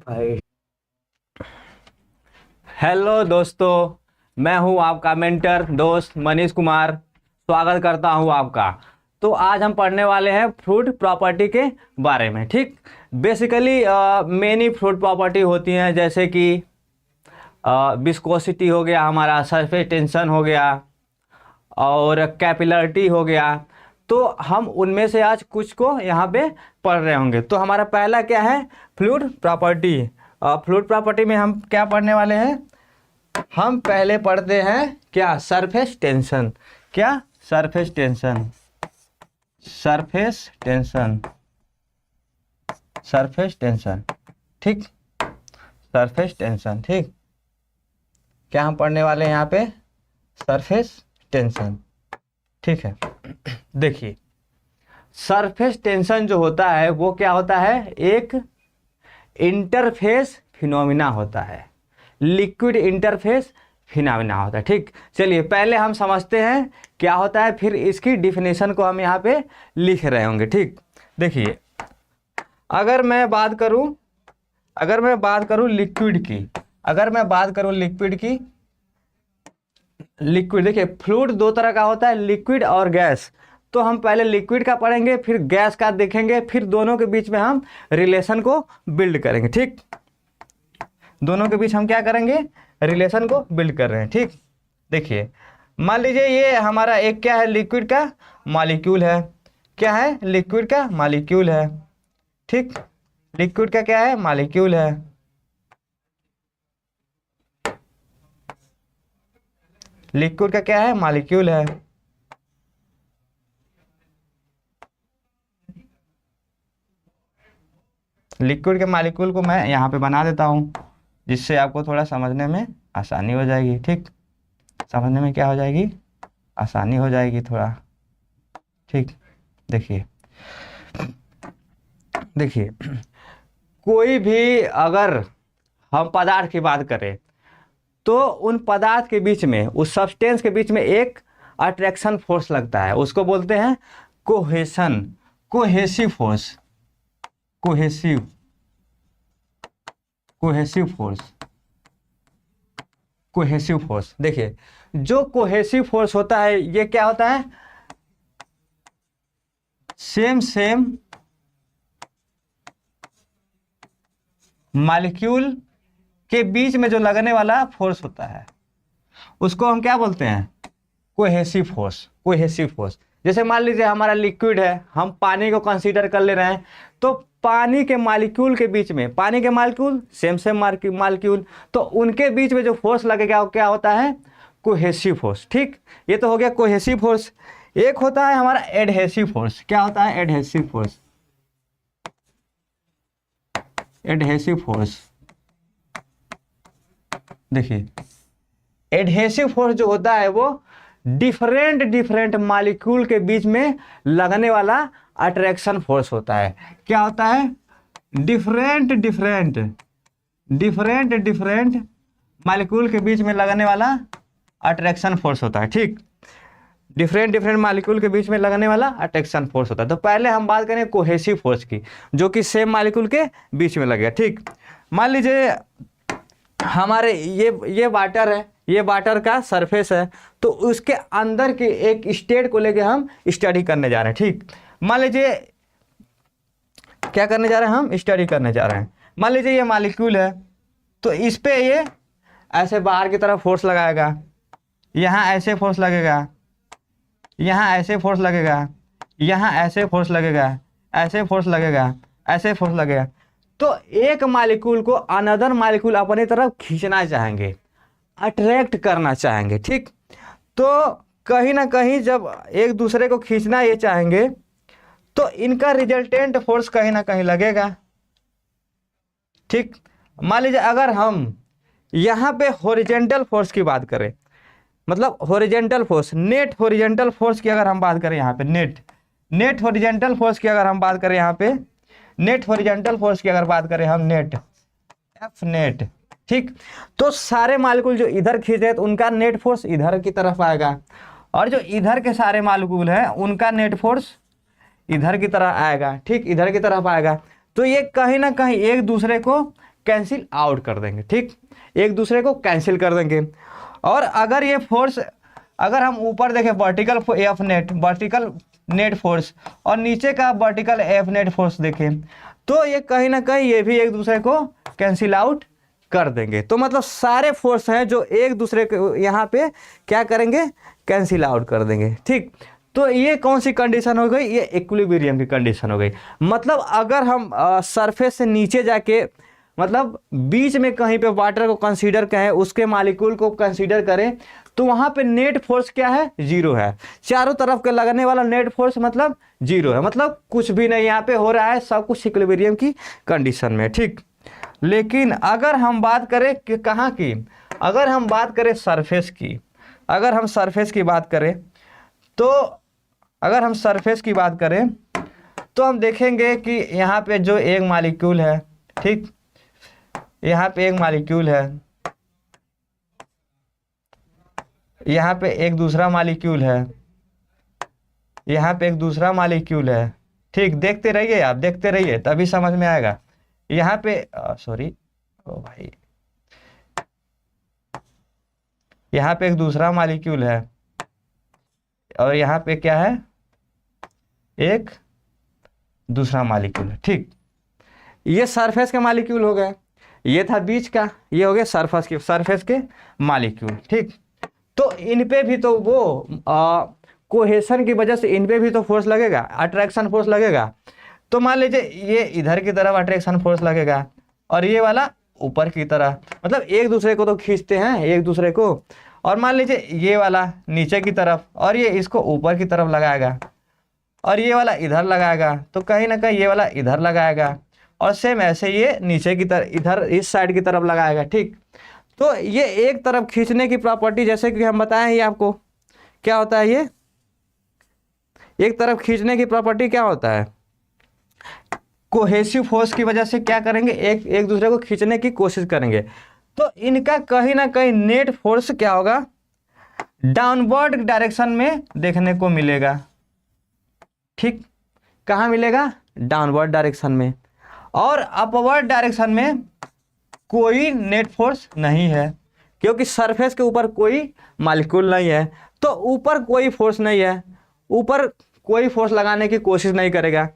भाई हेलो दोस्तों, मैं हूं आपका मेंटर दोस्त मनीष कुमार। स्वागत करता हूं आपका। तो आज हम पढ़ने वाले हैं फ्रूट प्रॉपर्टी के बारे में। ठीक, बेसिकली मेनी फ्रूट प्रॉपर्टी होती हैं, जैसे कि विस्कोसिटी हो गया, हमारा सरफेस टेंशन हो गया और कैपिलरिटी हो गया। तो हम उनमें से आज कुछ को यहाँ पे पढ़ रहे होंगे। तो हमारा पहला क्या है? Fluid property. फ्लूइड प्रॉपर्टी में हम क्या पढ़ने वाले हैं? हम पहले पढ़ते हैं क्या? Surface tension. क्या? Surface tension. Surface tension. Surface tension. ठीक, सरफेस टेंशन। ठीक, क्या हम पढ़ने वाले हैं यहाँ पे? Surface tension. ठीक है, देखिए सरफेस टेंशन जो होता है वो क्या होता है? एक इंटरफेस फिनोमिना होता है, लिक्विड इंटरफेस फिनोमिना होता है। ठीक, चलिए पहले हम समझते हैं क्या होता है, फिर इसकी डिफिनेशन को हम यहाँ पे लिख रहे होंगे। ठीक, देखिए अगर मैं बात करूँ लिक्विड की, लिक्विड, देखिए फ्लूइड दो तरह का होता है, लिक्विड और गैस। तो हम पहले लिक्विड का पढ़ेंगे, फिर गैस का देखेंगे, फिर दोनों के बीच में हम रिलेशन को बिल्ड करेंगे। ठीक, दोनों के बीच हम क्या करेंगे? रिलेशन को बिल्ड कर रहे हैं। ठीक, देखिए मान लीजिए ये हमारा एक क्या है? लिक्विड का मॉलिक्यूल है। क्या है? लिक्विड का मॉलिक्यूल है। ठीक, लिक्विड का क्या है? मॉलिक्यूल है। लिक्विड का क्या है? मॉलिक्यूल है। लिक्विड के मॉलिक्यूल को मैं यहाँ पे बना देता हूँ, जिससे आपको थोड़ा समझने में आसानी हो जाएगी। ठीक, समझने में क्या हो जाएगी? आसानी हो जाएगी थोड़ा। ठीक, देखिए कोई भी अगर हम पदार्थ की बात करें तो उन पदार्थ के बीच में, उस सब्सटेंस के बीच में एक अट्रैक्शन फोर्स लगता है, उसको बोलते हैं cohesion, cohesive force, cohesive force, cohesive force. देखिए जो कोहेसिव फोर्स होता है ये क्या होता है? सेम मॉलिक्यूल के बीच में जो लगने वाला फोर्स होता है उसको हम क्या बोलते हैं? Cohesive force. कोहेसिव फोर्स, जैसे मान लीजिए हमारा लिक्विड है, हम पानी को कंसीडर कर ले रहे हैं, तो पानी के मॉलिक्यूल के बीच में, पानी के मॉलिक्यूल सेम मॉलिक्यूल, तो उनके बीच में जो फोर्स लगेगा वो क्या होता है? Cohesive force. ठीक, ये तो हो गया कोहेसिव फोर्स। एक होता है हमारा एडहेसिव फोर्स। क्या होता है? Adhesive force. एडहेसिव फोर्स, देखिए एडहेसिव फोर्स जो होता है वो डिफरेंट मॉलिक्यूल के बीच में लगने वाला अट्रैक्शन फोर्स होता है। क्या होता है? डिफरेंट मॉलिक्यूल के बीच में लगने वाला अट्रैक्शन फोर्स होता है। ठीक, डिफरेंट मॉलिक्यूल के बीच में लगने वाला अट्रैक्शन फोर्स होता है। तो पहले हम बात करें कोहेसिव फोर्स की, जो कि सेम मॉलिक्यूल के बीच में लगेगा। ठीक, मान लीजिए हमारे ये वाटर है, ये वाटर का सरफेस है, तो उसके अंदर के एक स्टेट को लेके हम स्टडी करने जा रहे हैं। ठीक, मान लीजिए क्या करने जा रहे हैं? हम स्टडी करने जा रहे हैं। मान लीजिए ये मॉलिक्यूल है, तो इस पे ये ऐसे बाहर की तरफ फोर्स लगाएगा, यहाँ ऐसे फोर्स लगेगा, यहाँ ऐसे फोर्स लगेगा, यहाँ ऐसे फोर्स लगेगा, ऐसे फोर्स लगेगा, ऐसे फोर्स लगेगा। तो एक मॉलिक्यूल को अनदर मॉलिक्यूल अपनी तरफ खींचना चाहेंगे, अट्रैक्ट करना चाहेंगे। ठीक, तो कहीं ना कहीं जब एक दूसरे को खींचना ये चाहेंगे तो इनका रिजल्टेंट फोर्स कहीं ना कहीं लगेगा। ठीक, मान लीजिए अगर हम यहाँ पे हॉरिजॉन्टल फोर्स की बात करें, मतलब horizontal force, net horizontal force की अगर हम बात करें यहाँ पे, नेट हॉरिजॉन्टल फोर्स की अगर हम बात करें यहाँ पे, नेट हॉरिजॉन्टल फोर्स की अगर बात करें हम, नेट एफ नेट। ठीक, तो सारे मॉलिक्यूल जो इधर खींच रहे तो उनका नेट फोर्स इधर की तरफ आएगा, और जो इधर के सारे मॉलिक्यूल हैं उनका नेट फोर्स इधर की तरफ आएगा। ठीक, इधर की तरफ आएगा। तो ये कहीं ना कहीं एक दूसरे को कैंसिल आउट कर देंगे, ठीक, एक दूसरे को कैंसिल कर देंगे। और अगर ये फोर्स, अगर हम ऊपर देखें vertical F net, vertical net force, और नीचे का वर्टिकल एफ नेट फोर्स देखें, तो ये कहीं ना कहीं ये भी एक दूसरे को कैंसिल आउट कर देंगे। तो मतलब सारे फोर्स हैं जो एक दूसरे को यहाँ पे क्या करेंगे, कैंसिल आउट कर देंगे, ठीक। तो ये कौन सी कंडीशन हो गई, ये इक्विलिब्रियम की कंडीशन हो गई। मतलब अगर हम सरफेस से नीचे जाके, मतलब बीच में कहीं पे वाटर को कंसीडर करें, उसके मालिक्यूल को कंसीडर करें, तो वहां पे नेट फोर्स क्या है, जीरो है। चारों तरफ के लगने वाला नेट फोर्स मतलब जीरो है, मतलब कुछ भी नहीं यहाँ पे हो रहा है, सब कुछ इक्विलिब्रियम की कंडीशन में, ठीक। लेकिन अगर हम बात करें कि कहाँ की, अगर हम बात करें सरफेस की, अगर हम सरफेस की बात करें, तो अगर हम सरफेस की बात करें तो हम देखेंगे कि यहाँ पे जो एक मॉलिक्यूल है, ठीक, यहाँ पे एक मॉलिक्यूल है, यहाँ पे एक दूसरा मॉलिक्यूल है, यहाँ पे एक दूसरा मॉलिक्यूल है, ठीक। देखते रहिए आप, देखते रहिए तभी समझ में आएगा। यहाँ पे सॉरी ओ भाई, यहाँ पे एक दूसरा मॉलिक्यूल है, और यहाँ पे क्या है, एक दूसरा मॉलिक्यूल है, ठीक। ये सरफेस के मॉलिक्यूल हो गए, ये था बीच का, ये हो गया सरफेस के मॉलिक्यूल, ठीक। तो इन पे भी तो वो कोहेशन की वजह से इन पे भी तो फोर्स लगेगा, अट्रैक्शन फोर्स लगेगा। तो मान लीजिए ये इधर की तरफ अट्रैक्शन फोर्स लगेगा, और ये वाला ऊपर की तरह, मतलब एक दूसरे को तो खींचते हैं एक दूसरे को। और मान लीजिए ये वाला नीचे की तरफ, और ये इसको ऊपर की तरफ लगाएगा, और ये वाला इधर लगाएगा, तो कहीं ना कहीं ये वाला इधर लगाएगा, और सेम ऐसे ये नीचे की तरफ इधर इस साइड की तरफ लगाएगा, ठीक। तो ये एक तरफ खींचने की प्रॉपर्टी, जैसे कि हम बताएं ही आपको, क्या होता है, ये एक तरफ खींचने की प्रॉपर्टी क्या होता है, कोहेसिव फोर्स की वजह से क्या करेंगे, एक दूसरे को खींचने की कोशिश करेंगे। तो इनका कहीं ना कहीं नेट फोर्स क्या होगा, डाउनवर्ड डायरेक्शन में देखने को मिलेगा, ठीक। कहाँ मिलेगा, डाउनवर्ड डायरेक्शन में। और अपवर्ड डायरेक्शन में कोई नेट फोर्स नहीं है, क्योंकि सरफेस के ऊपर कोई मॉलिक्यूल नहीं है, तो ऊपर कोई फोर्स नहीं है, ऊपर कोई फोर्स लगाने की कोशिश नहीं करेगा।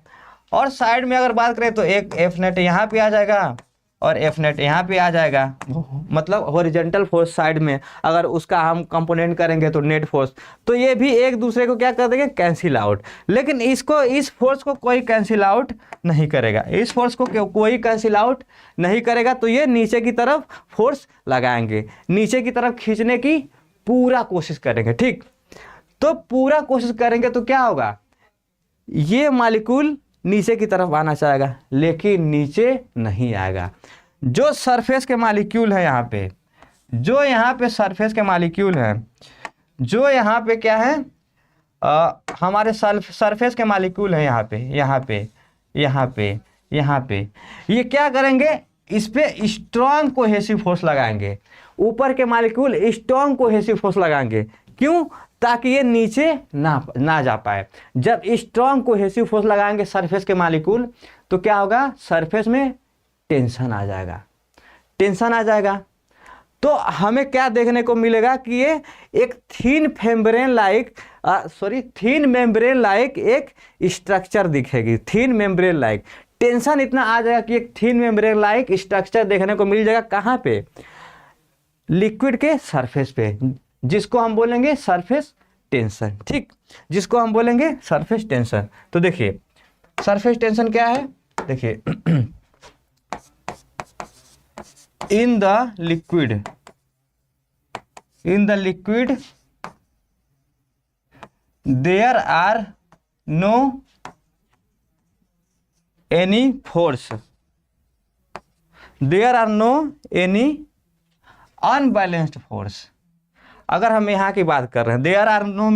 और साइड में अगर बात करें तो एक एफ नेट यहाँ पे आ जाएगा, और एफ नेट यहाँ पे आ जाएगा, मतलब हॉरिजॉन्टल फोर्स साइड में अगर उसका हम कंपोनेंट करेंगे तो नेट फोर्स, तो ये भी एक दूसरे को क्या कर देंगे, कैंसिल आउट। लेकिन इसको, इस फोर्स को कोई कैंसिल आउट नहीं करेगा, इस फोर्स को कोई कैंसिल आउट नहीं करेगा। तो ये नीचे की तरफ फोर्स लगाएंगे, नीचे की तरफ खींचने की पूरा कोशिश करेंगे, ठीक। तो पूरा कोशिश करेंगे तो क्या होगा, ये मॉलिक्यूल नीचे की तरफ आना चाहेगा, लेकिन नीचे नहीं आएगा। जो सरफेस के मॉलिक्यूल है यहाँ पे, जो यहाँ पे सरफेस के मॉलिक्यूल है, जो यहाँ पे क्या है, हमारे सरफेस के मॉलिक्यूल है यहाँ पे, यहाँ पे, यहाँ पे, यहाँ पे, ये क्या करेंगे, इस पे स्ट्रॉन्ग कोहेसिव फोर्स लगाएंगे। ऊपर के मॉलिक्यूल स्ट्रॉन्ग कोहेसिव फोर्स लगाएंगे, क्यों, ताकि ये नीचे ना जा पाए। जब स्ट्रॉन्ग कोहेसिव फोर्स लगाएंगे सरफेस के मॉलिक्यूल, तो क्या होगा, सरफेस में टेंशन आ जाएगा, टेंशन आ जाएगा। तो हमें क्या देखने को मिलेगा कि ये एक थीन मेम्ब्रेन लाइक एक स्ट्रक्चर दिखेगी, थीन मेम्ब्रेन लाइक। टेंशन इतना आ जाएगा कि एक थीन मेम्ब्रेन लाइक स्ट्रक्चर देखने को मिल जाएगा। कहाँ पे, लिक्विड के सरफेस पे, जिसको हम बोलेंगे सरफेस टेंशन, ठीक, जिसको हम बोलेंगे सरफेस टेंशन। तो देखिए सरफेस टेंशन क्या है, देखिए in the liquid there are no any force, there are no any unbalanced force. अगर हम यहाँ की बात कर रहे हैं, there are no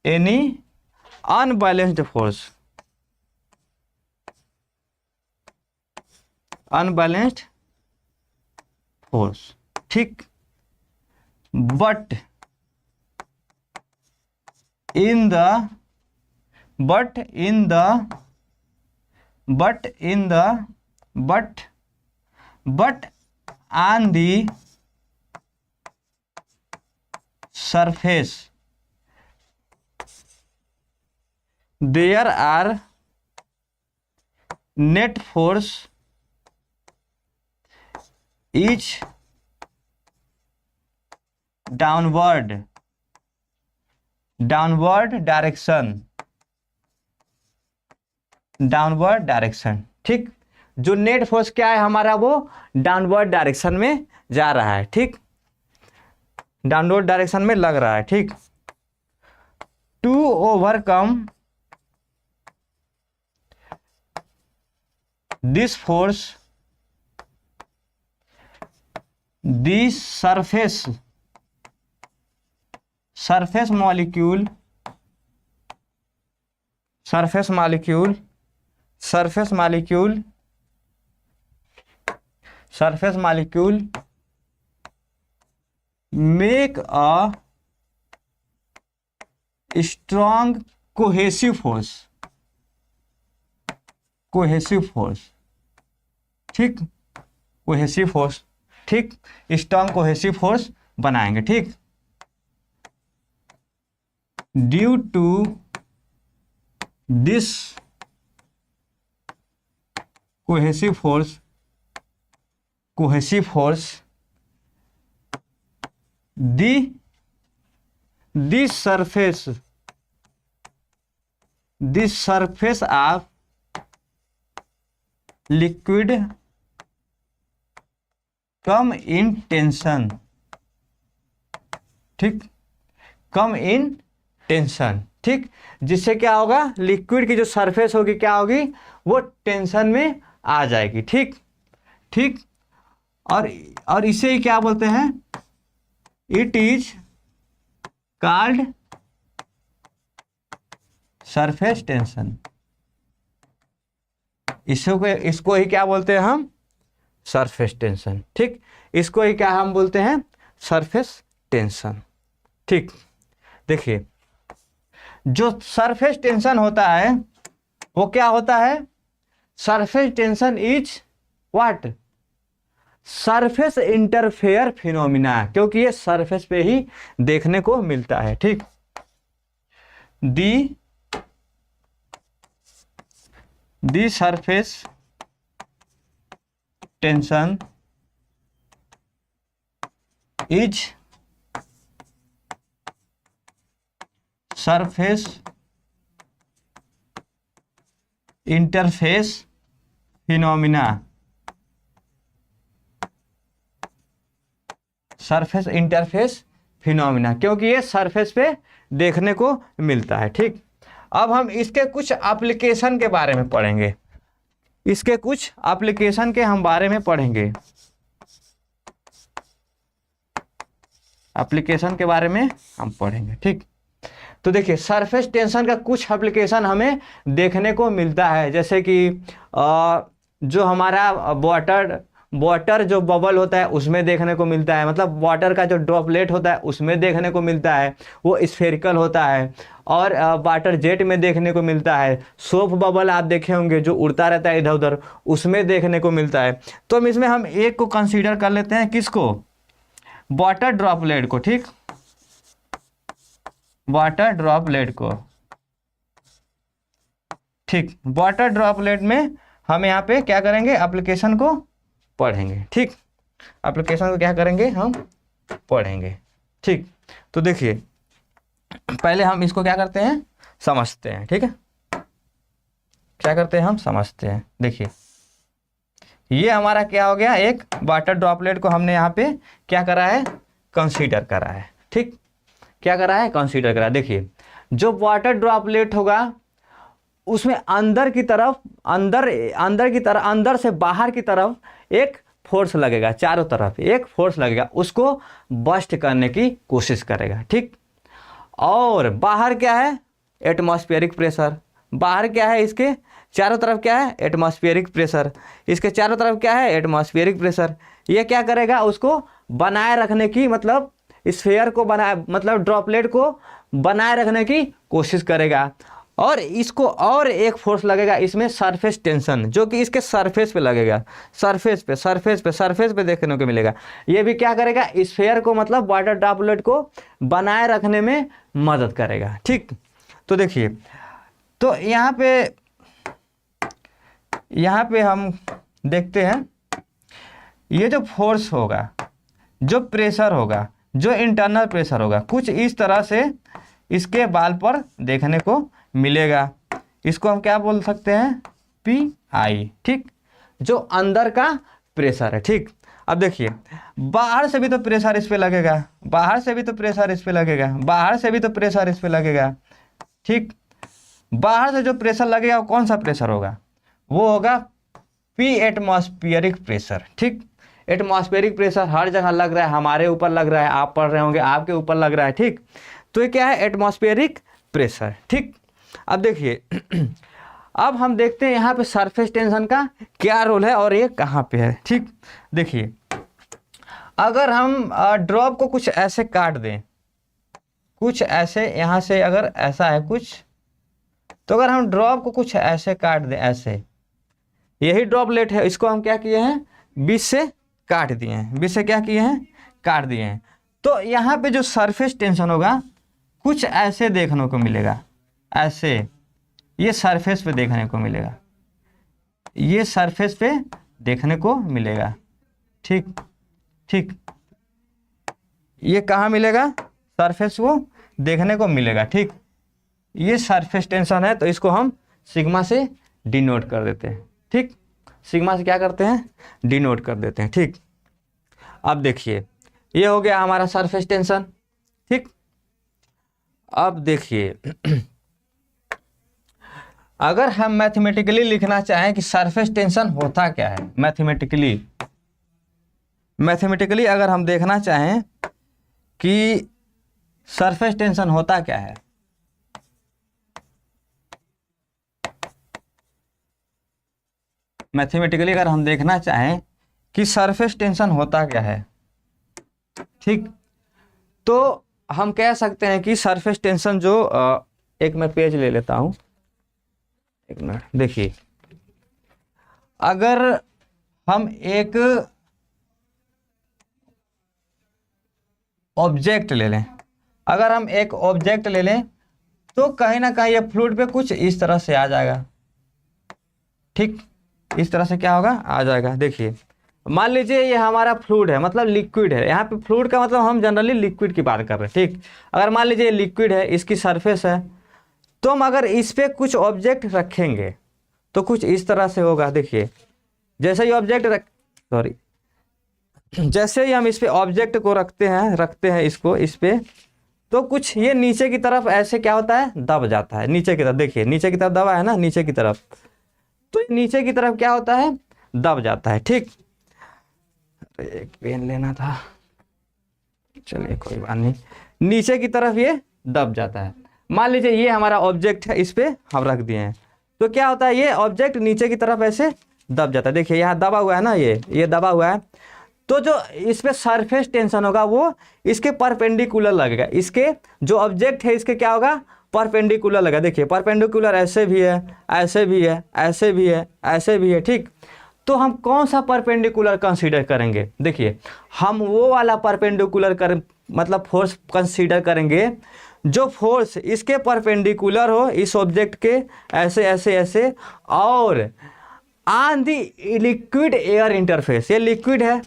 any unbalanced force, unbalanced force, ठीक। But in the but in the but on the surface there are net force each downward direction. ठीक, जो नेट फोर्स क्या है हमारा, वो डाउनवर्ड डायरेक्शन में जा रहा है। ठीक, डाउनवर्ड डायरेक्शन में लग रहा है। ठीक, to overcome this force this surface molecule make a strong cohesive force। ठीक, कोहेसिव फोर्स, ठीक, स्ट्रॉन्ग कोहेसिव फोर्स बनाएंगे। ठीक, due to this cohesive force this surface of liquid come in tension। ठीक, कम इन टेंशन। ठीक, जिससे क्या होगा, liquid की जो सरफेस होगी क्या होगी, वो टेंशन में आ जाएगी। ठीक, ठीक, और इसे ही क्या बोलते हैं, it is called surface tension. इसको ही क्या बोलते हैं हम, सरफेस टेंशन। ठीक, इसको ही क्या हम बोलते हैं, सरफेस टेंशन। ठीक, देखिए जो सरफेस टेंशन होता है वो क्या होता है, surface tension is what, surface interfere phenomena, क्योंकि ये सरफेस पे ही देखने को मिलता है। ठीक, the surface tension is surface interface phenomena. Surface interface phenomena, क्योंकि ये सरफेस पे देखने को मिलता है। ठीक, अब हम इसके कुछ एप्लीकेशन के बारे में पढ़ेंगे। इसके कुछ एप्लीकेशन के हम बारे में पढ़ेंगे, एप्लीकेशन के बारे में हम पढ़ेंगे। ठीक, तो देखिए सरफेस टेंशन का कुछ एप्लीकेशन हमें देखने को मिलता है, जैसे कि जो हमारा वाटर जो बबल होता है उसमें देखने को मिलता है, मतलब वाटर का जो ड्रॉपलेट होता है उसमें देखने को मिलता है, वो स्फेरिकल होता है। और वाटर जेट में देखने को मिलता है। सोप बबल आप देखे होंगे जो उड़ता रहता है इधर उधर, उसमें देखने को मिलता है। तो इसमें हम एक को कंसीडर कर लेते हैं, किसको, वाटर ड्रॉपलेट को। ठीक, वाटर ड्रॉपलेट को। ठीक, वाटर ड्रॉपलेट में हम यहाँ पे क्या करेंगे, एप्लीकेशन को पढ़ेंगे। ठीक, एप्लीकेशन को क्या करेंगे, हम पढ़ेंगे। ठीक, तो देखिए पहले हम इसको क्या करते हैं, समझते हैं। ठीक है, क्या करते हैं हम, समझते हैं। देखिए ये हमारा क्या हो गया, एक वाटर ड्रॉपलेट को हमने यहाँ पे क्या करा है, कंसीडर करा है। ठीक, क्या करा है, कंसीडर करा। देखिए जो वाटर ड्रॉपलेट होगा उसमें अंदर से बाहर की तरफ एक फोर्स लगेगा, चारों तरफ एक फोर्स लगेगा, उसको बस्ट करने की कोशिश करेगा। ठीक, और बाहर क्या है, एटमॉस्फेरिक प्रेशर। बाहर क्या है, इसके चारों तरफ क्या है, एटमॉस्फेरिक प्रेशर। इसके चारों तरफ क्या है, एटमॉस्फेरिक प्रेशर। ये क्या करेगा, उसको बनाए रखने की, मतलब स्फीयर को बनाए, मतलब ड्रॉपलेट को बनाए रखने की कोशिश करेगा। और इसको और एक फोर्स लगेगा इसमें, सरफेस टेंशन, जो कि इसके सरफेस पे लगेगा, सरफेस पे देखने को मिलेगा। ये भी क्या करेगा, स्फेयर को मतलब वाटर ड्रॉपलेट को बनाए रखने में मदद करेगा। ठीक, तो देखिए, तो यहाँ पे हम देखते हैं ये जो फोर्स होगा, जो प्रेशर होगा, जो इंटरनल प्रेशर होगा, कुछ इस तरह से इसके बाल पर देखने को मिलेगा। इसको हम क्या बोल सकते हैं, PI। ठीक, जो अंदर का प्रेशर है। ठीक, अब देखिए, बाहर से भी तो प्रेशर इस पे लगेगा, बाहर से भी तो प्रेशर इस पे लगेगा, बाहर से भी तो प्रेशर इस पे लगेगा। ठीक, बाहर से जो प्रेशर लगेगा वो कौन सा प्रेशर होगा, वो होगा P एटमॉस्फेरिक प्रेशर। ठीक, एटमॉस्फेरिक प्रेशर हर जगह लग रहा है, हमारे ऊपर लग रहा है, आप पढ़ रहे होंगे आपके ऊपर लग रहा है। ठीक, तो ये क्या है, एटमॉस्फेरिक प्रेशर। ठीक, अब देखिए अब हम देखते हैं यहाँ पे सरफेस टेंशन का क्या रोल है और ये कहाँ पे है। ठीक, देखिए, अगर हम ड्रॉप को कुछ ऐसे काट दें, कुछ ऐसे, यहाँ से अगर ऐसा है कुछ, तो अगर हम ड्रॉप को कुछ ऐसे काट दें, ऐसे, यही ड्रॉपलेट है, इसको हम क्या किए हैं, बीच से काट दिए हैं, बीच से क्या किए हैं, काट दिए हैं। तो यहाँ पे जो सरफेस टेंशन होगा कुछ ऐसे देखने को मिलेगा, ऐसे, ये सरफेस पे देखने को मिलेगा, ये सरफेस पे देखने को मिलेगा। ठीक, ठीक, ये कहाँ मिलेगा, सरफेस को देखने को मिलेगा। ठीक, ये सरफेस टेंशन है, तो इसको हम सिग्मा से डिनोट कर देते हैं। ठीक, सिग्मा से क्या करते हैं, डिनोट कर देते हैं। ठीक, अब देखिए, ये हो गया हमारा सरफेस टेंशन। ठीक, अब देखिए अगर हम मैथमेटिकली लिखना चाहें कि सरफेस टेंशन होता क्या है, मैथमेटिकली अगर हम देखना चाहें कि सरफेस टेंशन होता क्या है, मैथमेटिकली अगर हम देखना चाहें कि सरफेस टेंशन होता क्या है, ठीक, तो हम कह सकते हैं कि सरफेस टेंशन जो एक मैं पेज ले लेता हूं, एक मिनट। देखिए, अगर हम एक ऑब्जेक्ट ले लें, अगर हम एक ऑब्जेक्ट ले लें तो कहीं ना कहीं ये फ्लूइड पे कुछ इस तरह से आ जाएगा। ठीक, इस तरह से क्या होगा, आ जाएगा। देखिए, मान लीजिए ये हमारा फ्लूइड है, मतलब लिक्विड है। यहाँ पे फ्लूइड का मतलब हम जनरली लिक्विड की बात कर रहे हैं। ठीक, अगर मान लीजिए लिक्विड है, इसकी सरफेस है, तो हम अगर इस पे कुछ ऑब्जेक्ट रखेंगे तो कुछ इस तरह से होगा। देखिए, जैसे ही ऑब्जेक्ट जैसे ही हम इस पे ऑब्जेक्ट को रखते हैं इसको इस पे, तो कुछ ये नीचे की तरफ ऐसे क्या होता है, दब जाता है नीचे की तरफ। देखिए, नीचे की तरफ दबा है ना, नीचे की तरफ, तो नीचे की तरफ क्या होता है, दब जाता है। ठीक, एक पेन लेना था, चलिए कोई बात नहीं, नीचे की तरफ ये दब जाता है। मान लीजिए ये हमारा ऑब्जेक्ट है, इस पे हम रख दिए हैं, तो क्या होता है, ये ऑब्जेक्ट नीचे की तरफ ऐसे दब जाता है। देखिए, यहाँ दबा हुआ है ना, ये दबा हुआ है, तो जो इस पे सरफेस टेंशन होगा वो इसके परपेंडिकुलर लगेगा। इसके जो ऑब्जेक्ट है इसके क्या होगा, परपेंडिकुलर लगेगा। देखिए, परपेंडिकुलर ऐसे भी है, ऐसे भी है, ऐसे भी है, ऐसे भी है। ठीक, तो हम कौन सा परपेंडिकुलर कंसीडर करेंगे, देखिए, हम वो वाला परपेंडिकुलर मतलब फोर्स कंसीडर करेंगे जो फोर्स इसके परपेंडिकुलर हो, इस ऑब्जेक्ट के ऐसे ऐसे ऐसे, और on the liquid air interface, ये लिक्विड है,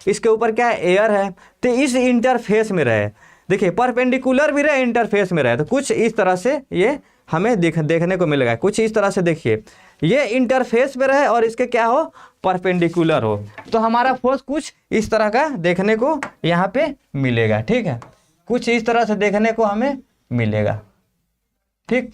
इसके ऊपर क्या है, एयर है, तो इस इंटरफेस में रहे। देखिए, परपेंडिकुलर भी रहे, इंटरफेस में रहे, तो कुछ इस तरह से ये हमें देखने को मिलेगा। कुछ इस तरह से देखिए, ये इंटरफेस में रहे और इसके क्या हो, परपेंडिकुलर हो, तो हमारा फोर्स कुछ इस तरह का देखने को यहाँ पे मिलेगा। ठीक है, कुछ इस तरह से देखने को हमें मिलेगा। ठीक,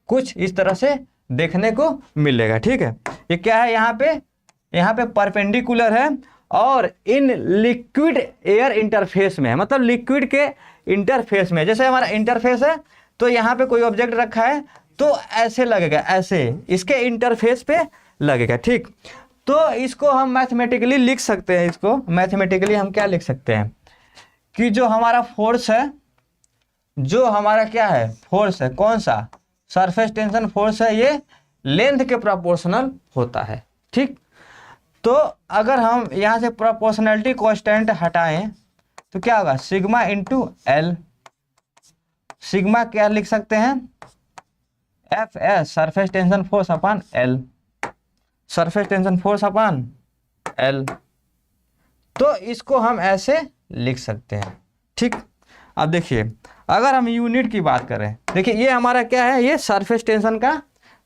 कुछ इस तरह से देखने को मिलेगा। ठीक है, ये क्या है, यहाँ पे परपेंडिकुलर है और इन लिक्विड एयर इंटरफेस में है, मतलब लिक्विड के इंटरफेस में। जैसे हमारा इंटरफेस है, तो यहाँ पे कोई ऑब्जेक्ट रखा है तो ऐसे लगेगा, ऐसे इसके इंटरफेस पे लगेगा। ठीक, तो इसको हम मैथमेटिकली लिख सकते हैं, इसको मैथमेटिकली हम क्या लिख सकते हैं कि जो हमारा फोर्स है जो हमारा क्या है फोर्स है, कौन सा सरफेस टेंशन फोर्स है, ये लेंथ के प्रोपोर्शनल होता है। ठीक, तो अगर हम यहाँ से प्रोपोर्शनलिटी कांस्टेंट हटाएं तो क्या होगा, सिग्मा इंटू एल। सिग्मा क्या लिख सकते हैं, F S surface tension force upon L, surface tension force upon L. तो इसको हम ऐसे लिख सकते हैं। ठीक, अब देखिए अगर हम यूनिट की बात करें, देखिए ये हमारा क्या है, ये सरफेस टेंशन का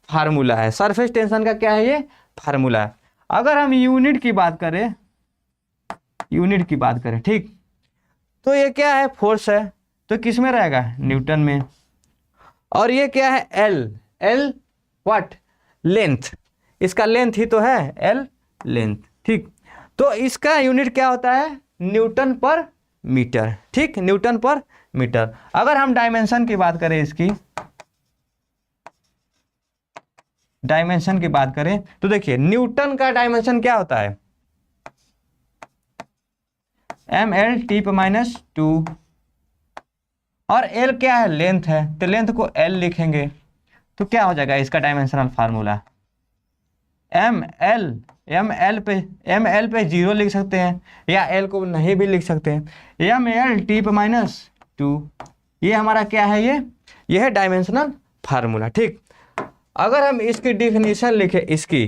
फार्मूला है। सरफेस टेंशन का क्या है, ये फार्मूला है। अगर हम यूनिट की बात करें, यूनिट की बात करें, ठीक, तो ये क्या है, फोर्स है, तो किस में रहेगा, न्यूटन में। और ये क्या है, एल, एल व्हाट, लेंथ, इसका लेंथ ही तो है, एल लेंथ। ठीक, तो इसका यूनिट क्या होता है, न्यूटन पर मीटर। ठीक, न्यूटन पर मीटर। अगर हम डायमेंशन की बात करें, इसकी डायमेंशन की बात करें तो देखिए न्यूटन का डायमेंशन क्या होता है, एम एल टी पे -2, और एल क्या है, लेंथ है, तो लेंथ को एल लिखेंगे तो क्या हो जाएगा इसका डायमेंशनल फार्मूला, एम एल पे 0 लिख सकते हैं, या एल को नहीं भी लिख सकते हैं, एम एल टी पे -2, ये हमारा क्या है, ये है डायमेंशनल फार्मूला। ठीक, अगर हम इसकी डिफिनीशन लिखें इसकी,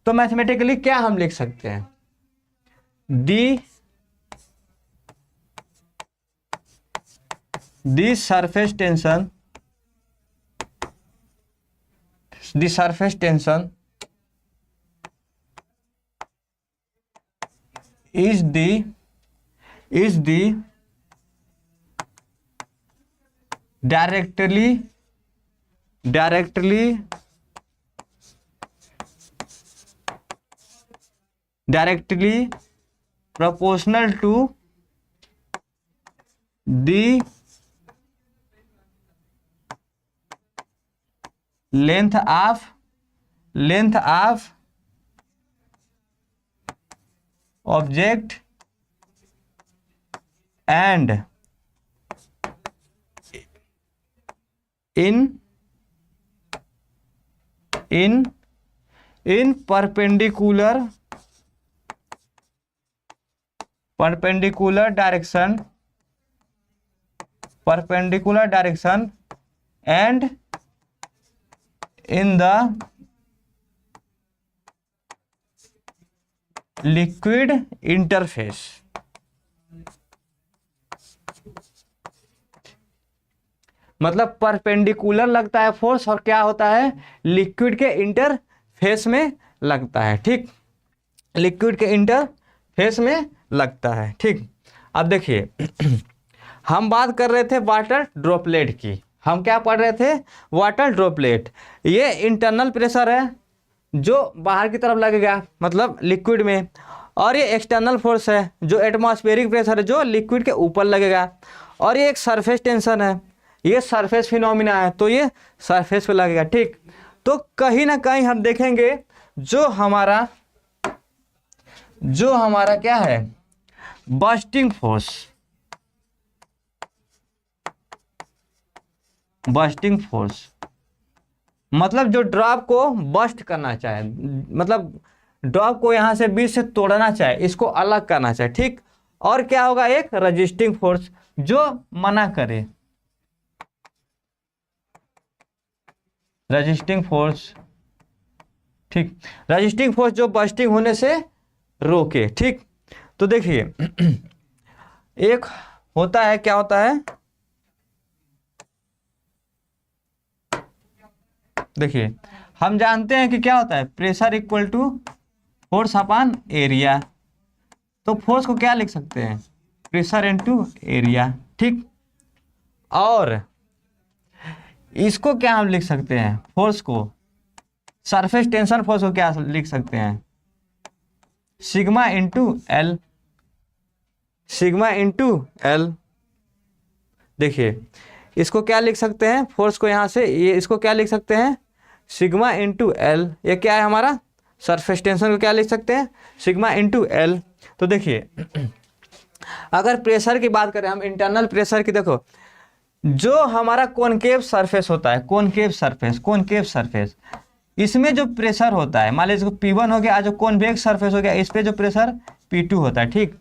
तो मैथमेटिकली क्या हम लिख सकते हैं, the surface tension is the directly proportional to the length of object and in perpendicular direction and in the liquid interface। मतलब परपेंडिकुलर लगता है फोर्स, और क्या होता है, लिक्विड के इंटरफेस में लगता है। ठीक, लिक्विड के इंटरफेस में लगता है। ठीक, अब देखिए हम बात कर रहे थे वाटर ड्रॉपलेट की, हम क्या पढ़ रहे थे, वाटर ड्रॉपलेट। ये इंटरनल प्रेशर है जो बाहर की तरफ लगेगा, मतलब लिक्विड में, और ये एक्सटर्नल फोर्स है जो एटमॉस्फेरिक प्रेशर है जो लिक्विड के ऊपर लगेगा, और ये एक सरफेस टेंशन है, ये सरफेस फिनोमिना है, तो ये सरफेस पे लगेगा। ठीक, तो कहीं ना कहीं हम देखेंगे जो हमारा क्या है, बस्टिंग फोर्स, मतलब जो ड्रॉप को बस्ट करना चाहे, मतलब ड्रॉप को यहाँ से बीच से तोड़ना चाहे, इसको अलग करना चाहे। ठीक, और क्या होगा, एक रजिस्टिंग फोर्स जो मना करे, रजिस्टिंग फोर्स। ठीक, रजिस्टिंग फोर्स जो बस्टिंग होने से रोके। ठीक, तो देखिए एक होता है, क्या होता है, देखिए हम जानते हैं कि क्या होता है, pressure equal to force upon area, तो फोर्स को क्या लिख सकते हैं, प्रेशर इनटू एरिया। ठीक, और इसको क्या हम लिख सकते हैं, फोर्स को, सरफेस टेंशन फोर्स को क्या लिख सकते हैं, सिग्मा इंटू एल। देखिए इसको क्या लिख सकते हैं, फोर्स को यहाँ से, ये इसको क्या लिख सकते हैं, सिग्मा इंटू एल। ये क्या है हमारा, सरफेस टेंशन को क्या लिख सकते हैं, सिग्मा इंटू एल। तो देखिए अगर प्रेशर की बात करें हम, इंटरनल प्रेशर की, देखो जो हमारा कॉनकेव सरफेस होता है, कॉनकेव सरफेस, इसमें जो प्रेशर होता है, मान लीजिए P1 हो गया, जो कॉन्वेक्स सरफेस हो गया, इस पे जो प्रेशर P2 होता है, ठीक।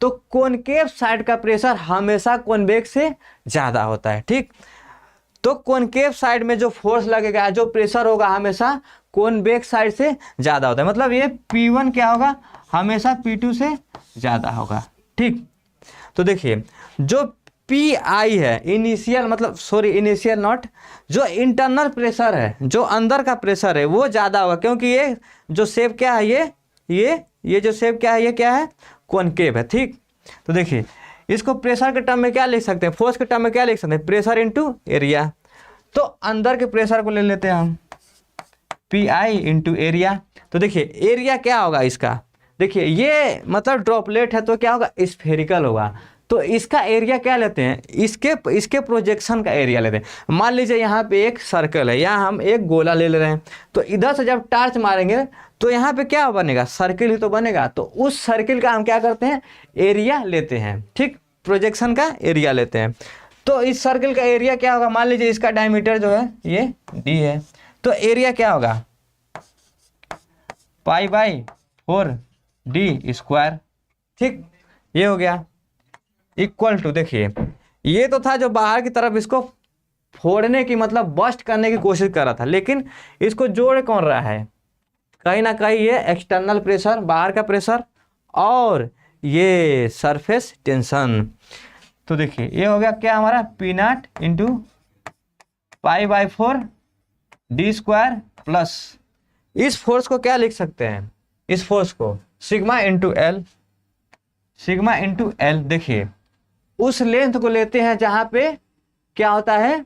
तो कॉनकेव साइड का प्रेशर हमेशा कॉन्वेक्स से ज़्यादा होता है, ठीक। तो कॉनकेव साइड में जो फोर्स लगेगा, जो प्रेशर होगा, हमेशा कॉन्वेक्स साइड से ज़्यादा होता है। मतलब ये P1 क्या होगा, हमेशा P2 से ज़्यादा होगा, ठीक। तो देखिए जो पी आई है इनिशियल, मतलब सॉरी इनिशियल नॉट, जो इंटरनल प्रेशर है, जो अंदर का प्रेशर है, वो ज़्यादा होगा, क्योंकि ये जो शेप क्या है, ये जो शेप क्या है, ये क्या है, कॉनकेव है, ठीक। तो देखिए इसको प्रेशर के टर्म में क्या लिख सकते हैं, फोर्स के टर्म में क्या लिख सकते हैं, प्रेशर इनटू एरिया। तो अंदर के प्रेशर को ले लेते हैं हम, पी आई इंटू एरिया। तो देखिए एरिया क्या होगा इसका, देखिए ये मतलब ड्रॉपलेट है तो क्या होगा, स्फेरिकल होगा। तो इसका एरिया क्या लेते हैं, इसके प्रोजेक्शन का एरिया लेते हैं। मान लीजिए यहाँ पे एक सर्कल है, यहाँ हम एक गोला ले रहे हैं, तो इधर से जब टार्च मारेंगे तो यहाँ पे क्या बनेगा, सर्किल ही तो बनेगा। तो उस सर्किल का हम क्या करते हैं, एरिया लेते हैं, ठीक, प्रोजेक्शन का एरिया लेते हैं। तो इस सर्किल का एरिया क्या होगा, मान लीजिए इसका डायमीटर जो है ये d है, तो एरिया क्या होगा, π/4 d स्क्वायर, ठीक। ये हो गया इक्वल टू, देखिए ये तो था जो बाहर की तरफ इसको फोड़ने की, मतलब बस्ट करने की कोशिश कर रहा था, लेकिन इसको जोड़ कौन रहा है, कहीं ना कहीं ये एक्सटर्नल प्रेशर, बाहर का प्रेशर, और ये सरफेस टेंशन। तो देखिए ये हो गया क्या हमारा, P0 into π/4 d square plus, इस फोर्स को क्या लिख सकते हैं, इस फोर्स को सिग्मा इंटू एल। देखिए उस लेंथ को लेते हैं जहां पे क्या होता है,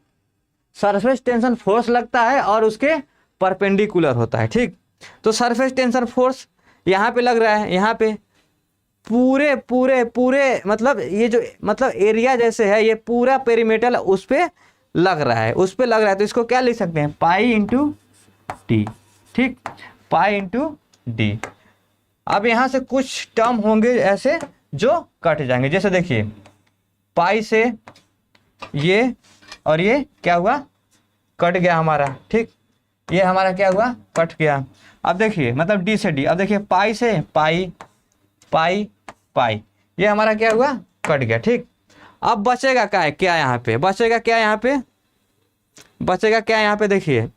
सरफेस टेंशन फोर्स लगता है और उसके परपेंडिकुलर होता है, ठीक। तो सरफेस टेंशन फोर्स यहाँ पे लग रहा है, यहाँ पे पूरे पूरे पूरे मतलब ये जो मतलब एरिया जैसे है, ये पूरा पेरीमीटर उस पे लग रहा है, तो इसको क्या लिख सकते हैं, पाई इंटू डी, ठीक, पाई इंटू डी। अब यहाँ से कुछ टर्म होंगे ऐसे जो कट जाएंगे, जैसे देखिए पाई से ये और ये क्या हुआ, कट गया हमारा, ठीक, ये हमारा क्या हुआ, कट गया। अब देखिए मतलब डी से डी, अब देखिए पाई से पाई, पाई, ये हमारा क्या हुआ, कट गया, ठीक। अब बचेगा क्या है, क्या यहाँ पे बचेगा, क्या यहाँ पे बचेगा, क्या यहाँ पे देखिए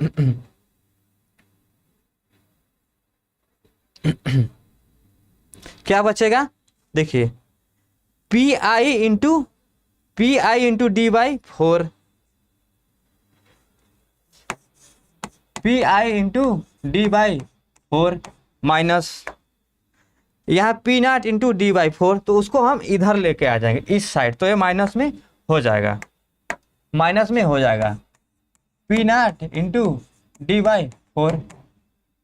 क्या बचेगा, देखिए P I into d/4, Pi into d/4 minus यहाँ P0 इंटू d/4, तो उसको हम इधर लेके आ जाएंगे इस साइड, तो ये माइनस में हो जाएगा, P0 इंटू d/4।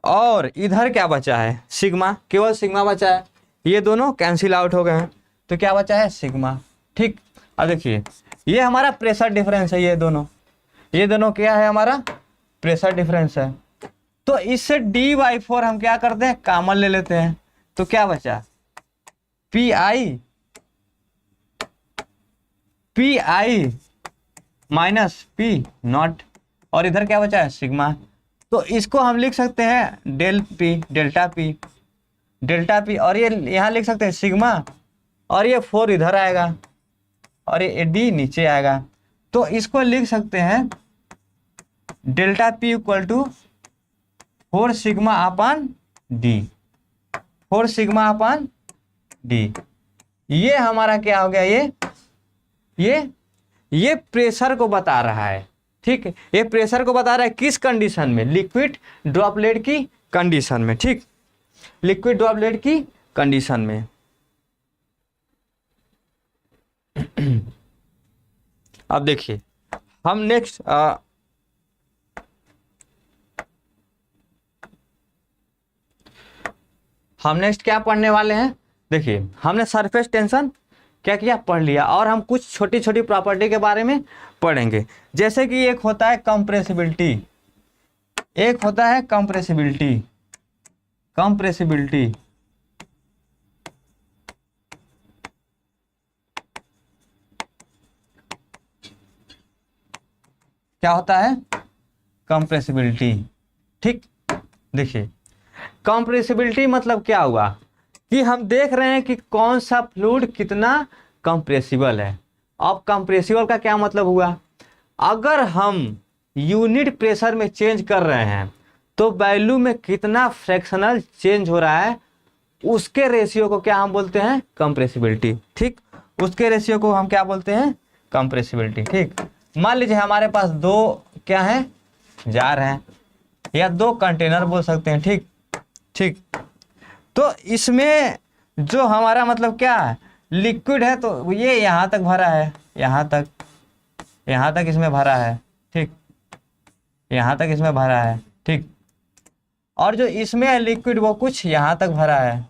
और इधर क्या बचा है, सिग्मा, केवल सिग्मा बचा है, ये दोनों कैंसिल आउट हो गए हैं, तो क्या बचा है, सिग्मा, ठीक। अब देखिए ये हमारा प्रेशर डिफरेंस है, ये दोनों क्या है, हमारा प्रेशर डिफरेंस है। तो इससे d/4 हम क्या करते हैं, कॉमन ले लेते हैं, तो क्या बचा, Pi माइनस P0, और इधर क्या बचा है, सिग्मा। तो इसको हम लिख सकते हैं डेल्टा पी, और ये यहाँ लिख सकते हैं सिग्मा, और ये 4 इधर आएगा और ये d नीचे आएगा, तो इसको लिख सकते हैं delta P equal to 4 sigma upon D. ये हमारा क्या हो गया, ये प्रेशर को बता रहा है, ठीक है। ये प्रेशर को बता रहा है किस कंडीशन में, लिक्विड ड्रॉपलेट की कंडीशन में, ठीक, लिक्विड ड्रॉपलेट की कंडीशन में। अब देखिए हम नेक्स्ट क्या पढ़ने वाले हैं, देखिए हमने सरफेस टेंशन क्या किया, पढ़ लिया, और हम कुछ छोटी छोटी प्रॉपर्टी के बारे में पढ़ेंगे। जैसे कि एक होता है कंप्रेसिबिलिटी, क्या होता है, कंप्रेसिबिलिटी। ठीक, देखिए कंप्रेसिबिलिटी मतलब क्या हुआ कि हम देख रहे हैं कि कौन सा फ्लूइड कितना कंप्रेसिबल है। अब कंप्रेसिबल का क्या मतलब हुआ, अगर हम यूनिट प्रेशर में चेंज कर रहे हैं तो वैल्यू में कितना फ्रैक्शनल चेंज हो रहा है, उसके रेशियो को क्या हम बोलते हैं, कंप्रेसिबिलिटी। ठीक, उसके रेशियो को हम क्या बोलते हैं, कंप्रेसिबिलिटी। ठीक, मान लीजिए हमारे पास दो क्या है, जार हैं या दो कंटेनर बोल सकते हैं। ठीक ठीक, तो इसमें जो हमारा मतलब क्या है, लिक्विड है, तो ये यहाँ तक भरा है, यहाँ तक इसमें भरा है। ठीक, यहाँ तक इसमें भरा है। ठीक, और जो इसमें है लिक्विड वो कुछ यहाँ तक भरा है,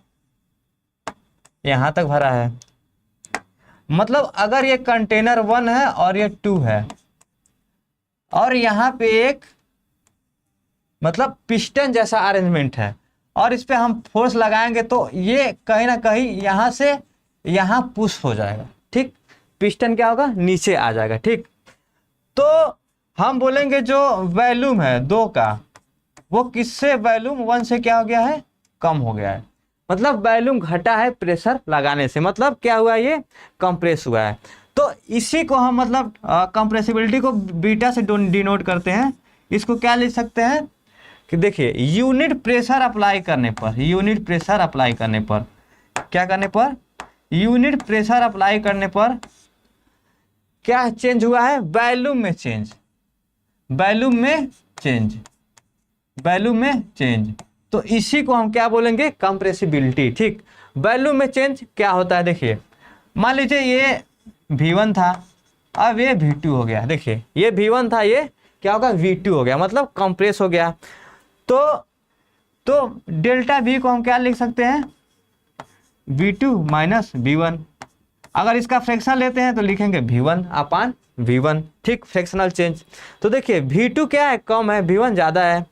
यहाँ तक भरा है। मतलब अगर ये कंटेनर 1 है और ये 2 है और यहाँ पे एक मतलब पिस्टन जैसा अरेंजमेंट है और इस पे हम फोर्स लगाएंगे तो ये कहीं ना कहीं यहाँ से यहाँ पुश हो जाएगा। ठीक, पिस्टन क्या होगा, नीचे आ जाएगा। ठीक, तो हम बोलेंगे जो वॉल्यूम है 2 का वो किससे, वॉल्यूम 1 से क्या हो गया है, कम हो गया है। मतलब वॉल्यूम घटा है प्रेशर लगाने से, मतलब क्या हुआ, ये कंप्रेस हुआ है। तो इसी को हम मतलब कंप्रेसिबिलिटी को बीटा से डिनोट करते हैं। इसको क्या लिख सकते हैं कि देखिए यूनिट प्रेशर अप्लाई करने पर, यूनिट प्रेशर अप्लाई करने पर क्या करने पर, यूनिट प्रेशर अप्लाई करने पर क्या चेंज हुआ है, वॉल्यूम में चेंज, वॉल्यूम में चेंज, वॉल्यूम में चेंज। तो इसी को हम क्या बोलेंगे, कंप्रेसिबिलिटी। ठीक, वॉल्यूम में चेंज क्या होता है, देखिए मान लीजिए ये V1 था, अब ये V2 हो गया। देखिए ये V1 था, ये क्या होगा, V2 हो गया, मतलब कंप्रेस हो गया। तो डेल्टा V को हम क्या लिख सकते हैं, V2 माइनस V1। अगर इसका फ्रैक्शन लेते हैं तो लिखेंगे V1 अपान V1। ठीक, फ्रैक्शनल चेंज। तो देखिए V2 क्या है, कम है, V1 ज़्यादा है,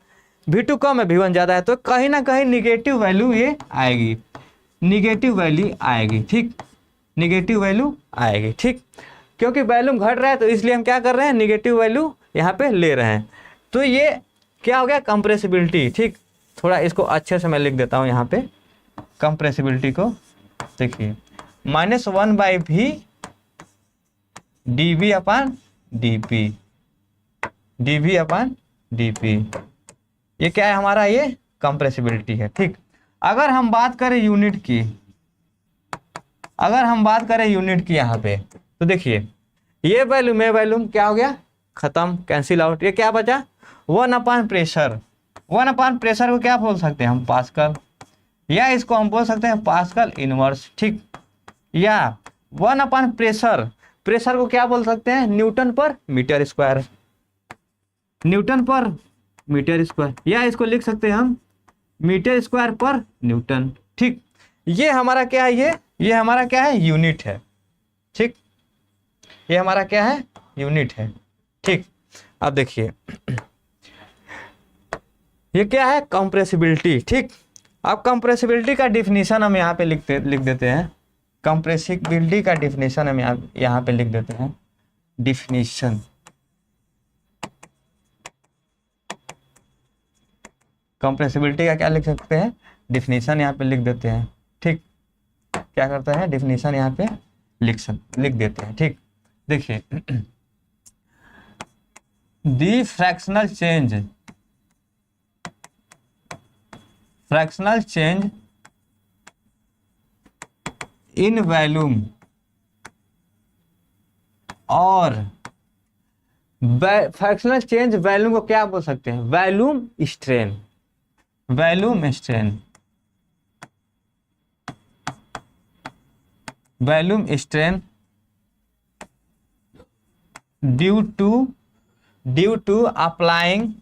V2 कम है, V1 ज़्यादा है, तो कहीं ना कहीं निगेटिव वैल्यू ये आएगी, निगेटिव वैल्यू आएगी। ठीक, निगेटिव वैल्यू आएगी। ठीक, क्योंकि वैल्यूम घट रहा है तो इसलिए हम क्या कर रहे हैं, निगेटिव वैल्यू यहाँ पे ले रहे हैं। तो ये क्या हो गया, कंप्रेसिबिलिटी। ठीक, थोड़ा इसको अच्छे से मैं लिख देता हूँ यहाँ पे कंप्रेसिबिलिटी को। देखिए -1/v dv अपान dp, dv अपान dp, ये क्या है हमारा, ये कंप्रेसिबिलिटी है। ठीक, अगर हम बात करें यूनिट की, अगर हम बात करें यूनिट की यहाँ पे, तो देखिए ये वैल्यूम, ये वैल्यूम क्या हो गया, खत्म, कैंसिल आउट। ये क्या बचा, 1 अपान प्रेशर। 1 अपान प्रेशर को क्या बोल सकते हैं हम, पास्कल, या इसको हम बोल सकते हैं पास्कल इनवर्स। ठीक, या 1 अपान प्रेशर, प्रेशर को क्या बोल सकते हैं, न्यूटन पर मीटर स्क्वायर, न्यूटन पर मीटर स्क्वायर, या इसको लिख सकते हैं हम मीटर स्क्वायर पर न्यूटन। ठीक, ये हमारा क्या है, ये हमारा क्या है, यूनिट है। ठीक, ये हमारा क्या है, यूनिट है। ठीक, अब देखिए ये क्या है, कंप्रेसिबिलिटी। ठीक, अब कंप्रेसिबिलिटी का डिफिनीशन हम यहाँ पे लिख देते हैं, कंप्रेसिबिलिटी का डिफिनीशन हम यहाँ पे लिख देते हैं, डिफिनीशन। कंप्रेसिबिलिटी का क्या लिख सकते हैं, डिफिनीशन यहाँ पे लिख देते हैं। ठीक, क्या करते हैं, डिफिनीशन यहाँ पे लिख देते हैं। ठीक, देखिए the fractional change in volume और फ्रैक्शनल चेंज वॉल्यूम को क्या बोल सकते हैं, volume strain, volume strain, volume strain due to applying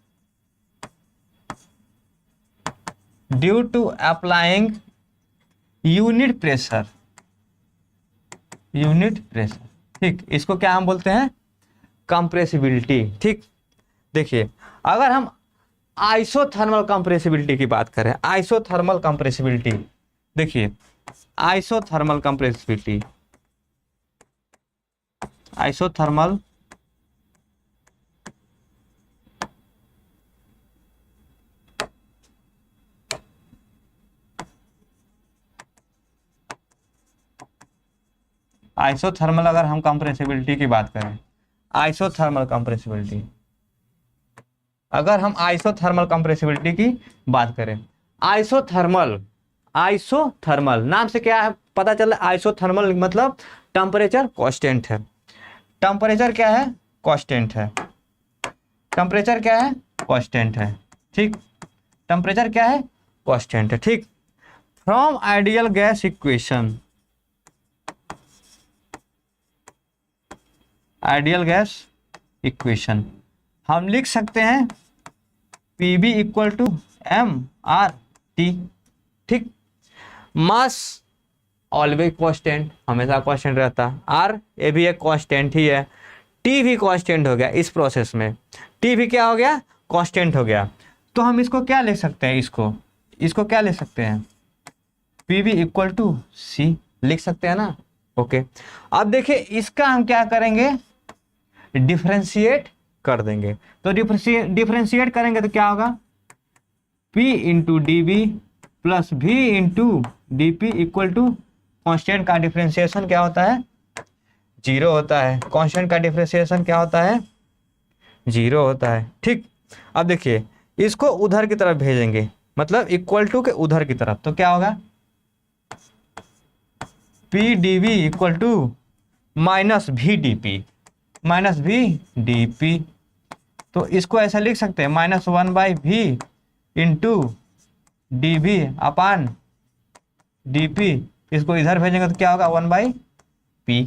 unit pressure. ठीक, इसको क्या हम बोलते हैं, कंप्रेसिबिलिटी। ठीक, देखिए अगर हम आइसोथर्मल कंप्रेसिबिलिटी की बात करें, आइसोथर्मल कंप्रेसिबिलिटी, देखिए आइसोथर्मल कंप्रेसिबिलिटी, आइसोथर्मल आइसोथर्मल अगर हम कंप्रेसिबिलिटी की बात करें, आइसोथर्मल कंप्रेसिबिलिटी, अगर हम आइसोथर्मल कंप्रेसिबिलिटी की बात करें, आइसोथर्मल, आइसोथर्मल नाम से क्या है पता चल रहा है, आइसोथर्मल मतलब टेम्परेचर कांस्टेंट है। टेम्परेचर क्या है? कांस्टेंट है। टेम्परेचर क्या है? कांस्टेंट है। ठीक, टेम्परेचर क्या है? कांस्टेंट है। ठीक, from ideal gas equation, ideal gas equation हम लिख सकते हैं PV equal to M R T. ठीक, मास ऑलवेज कांस्टेंट, हमेशा कांस्टेंट रहता है, आर ये भी एक कांस्टेंट ही है, टी भी कांस्टेंट हो गया इस प्रोसेस में, टी भी क्या हो गया? कांस्टेंट हो गया। तो हम इसको क्या लिख सकते हैं? इसको क्या लिख सकते हैं? पीवी इक्वल टू सी लिख सकते हैं ना। ओके, अब देखिए इसका हम क्या करेंगे? डिफरेंशिएट कर देंगे। तो डिफरेंशिएट करेंगे तो क्या होगा? P into D V plus V into D P equal to, constant का डिफरेंशिएशन क्या होता है? 0 होता है। कॉन्स्टेंट का डिफरेंशिएशन क्या होता है? 0 होता है। ठीक, अब देखिए इसको उधर की तरफ भेजेंगे, मतलब इक्वल टू के उधर की तरफ, तो क्या होगा? P D V equal to minus V D P, minus V D P. तो इसको ऐसा लिख सकते हैं -1/V into D V upon D P. इसको इधर भेजेंगे तो क्या होगा? 1/P।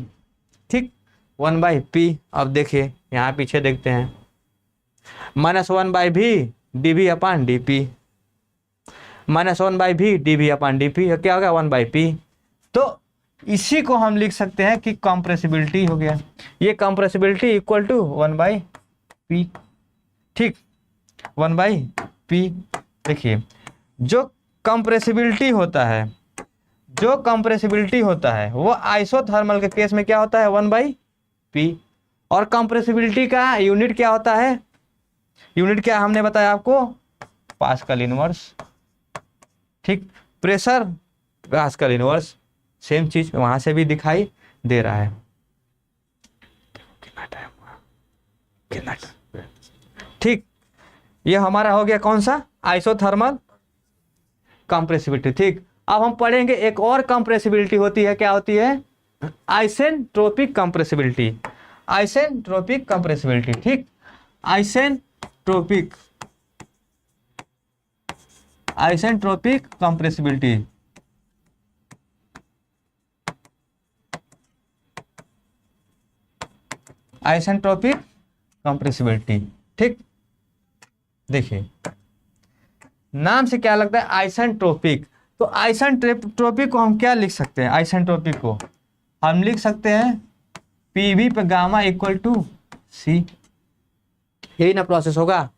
ठीक, 1/P। अब देखिए यहाँ पीछे देखते हैं, -1/V D V upon D P, -1/V D V upon D P, क्या होगा? 1/P। तो इसी को हम लिख सकते हैं कि कंप्रेसिबिलिटी हो गया। ये कंप्रेसिबिलिटी इक्वल टू 1/P। ठीक, 1/P। देखिए जो कंप्रेसिबिलिटी होता है, जो कंप्रेसिबिलिटी होता है वो आइसोथर्मल के केस में क्या होता है? 1/P। और कंप्रेसिबिलिटी का यूनिट क्या होता है? यूनिट क्या हमने बताया आपको? Pascal inverse. ठीक, प्रेशर पास्कल इनवर्स, सेम चीज वहां से भी दिखाई दे रहा है। ठीक, ये हमारा हो गया कौन सा? Isothermal compressibility. ठीक, अब हम पढ़ेंगे एक और कंप्रेसिबिलिटी होती है, क्या होती है? Isentropic compressibility. Isentropic compressibility. ठीक, isentropic, isentropic compressibility. Isentropic compressibility. ठीक, देखिए नाम से क्या लगता है? आइसेंट्रोपिक। तो आइसेंट्रोपिक को हम क्या लिख सकते हैं? आइसेंट्रोपिक को हम लिख सकते हैं पीवी पे गामा इक्वल टू सी। यही ना प्रोसेस होगा।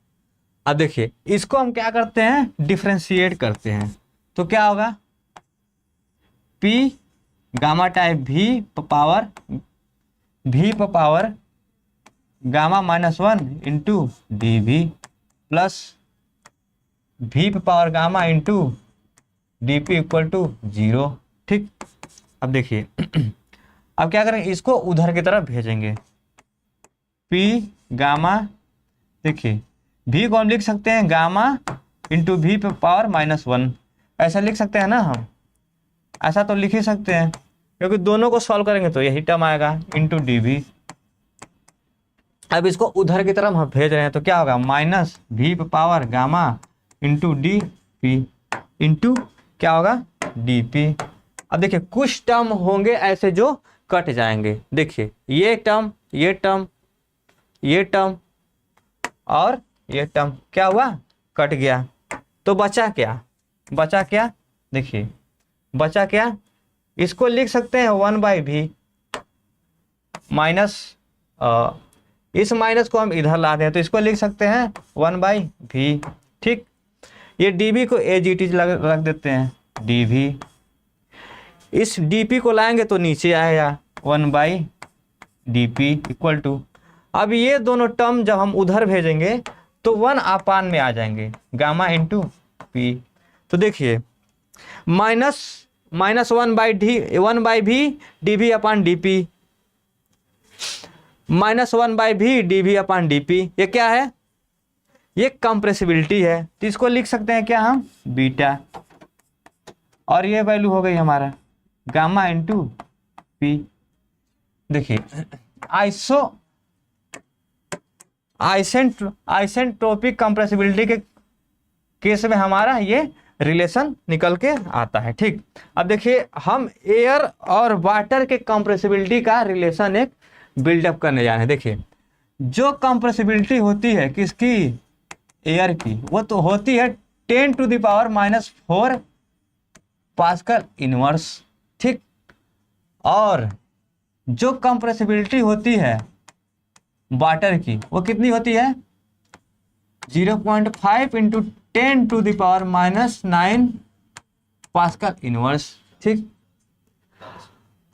अब देखिए इसको हम क्या करते हैं? डिफरेंशिएट करते हैं। तो क्या होगा? P gamma type V power gamma -1 into D V plus V power gamma into D P equal to 0। ठीक, अब देखिए अब क्या करेंगे? इसको उधर की तरफ भेजेंगे। P गामा, देखिए V को हम लिख सकते हैं गामा इंटू V पावर -1, ऐसा लिख सकते हैं ना हम? ऐसा तो लिख ही सकते हैं, क्योंकि दोनों को सॉल्व करेंगे तो यही टर्म आएगा इंटू डी वी। अब इसको उधर की तरफ हम भेज रहे हैं तो क्या होगा? -V power gamma into D P into क्या होगा? D P. अब देखिए कुछ टर्म होंगे ऐसे जो कट जाएंगे। देखिए ये टर्म, ये टर्म, ये टर्म और ये टर्म क्या हुआ? कट गया। तो बचा क्या? बचा क्या? देखिए बचा क्या? इसको लिख सकते हैं 1/V माइनस, इस माइनस को हम इधर ला दें तो इसको लिख सकते हैं 1/V। ठीक, ये dV को AGT रख देते हैं dV। इस dP को लाएंगे तो नीचे आएगा 1/dP इक्वल टू, अब ये दोनों टर्म जब हम उधर भेजेंगे तो 1 अपान में आ जाएंगे गामा इंटू पी। तो देखिए minus minus 1/v dv/dp, -1/v dv/dp। ये क्या है? ये कंप्रेसिबिलिटी है, तो इसको लिख सकते हैं क्या हम? बीटा, और ये वैल्यू हो गई हमारा गामा इंटू पी। देखिए आइसेंट्रोपिक कंप्रेसिबिलिटी के केस में हमारा ये रिलेशन निकल के आता है। ठीक, अब देखिए हम एयर और वाटर के कंप्रेसिबिलिटी का रिलेशन एक बिल्डअप करने जा रहे हैं। देखिए जो कंप्रेसिबिलिटी होती है किसकी? एयर की, वो तो होती है 10⁻⁻⁴ पास्कल इनवर्स। ठीक, और जो कंप्रेसिबिलिटी होती है वाटर की वो कितनी होती है? 0.5 × 10⁻⁹ पास्कल इनवर्स। ठीक,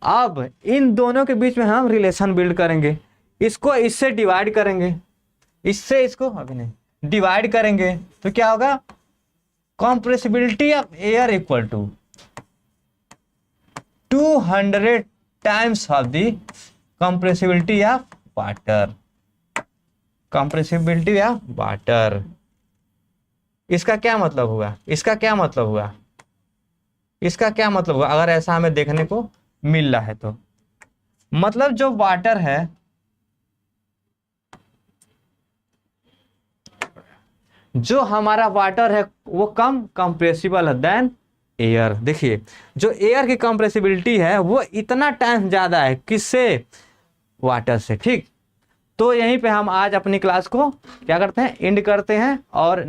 अब इन दोनों के बीच में हम रिलेशन बिल्ड करेंगे, इसको इससे डिवाइड करेंगे, इससे इसको अभी नहीं डिवाइड करेंगे, तो क्या होगा? Compressibility of air equal to 200 times of the compressibility of water. Compressibility of water, इसका क्या मतलब हुआ? इसका क्या मतलब हुआ? इसका क्या मतलब हुआ अगर ऐसा हमें देखने को मिल रहा है? तो मतलब जो वाटर है, जो हमारा वाटर है वो कम कंप्रेसिबल है देन एयर। देखिए जो एयर की कंप्रेसिबिलिटी है वो इतना टाइम ज्यादा है, किससे? वाटर से। ठीक, तो यहीं पे हम आज अपनी क्लास को क्या करते हैं? एंड करते हैं, और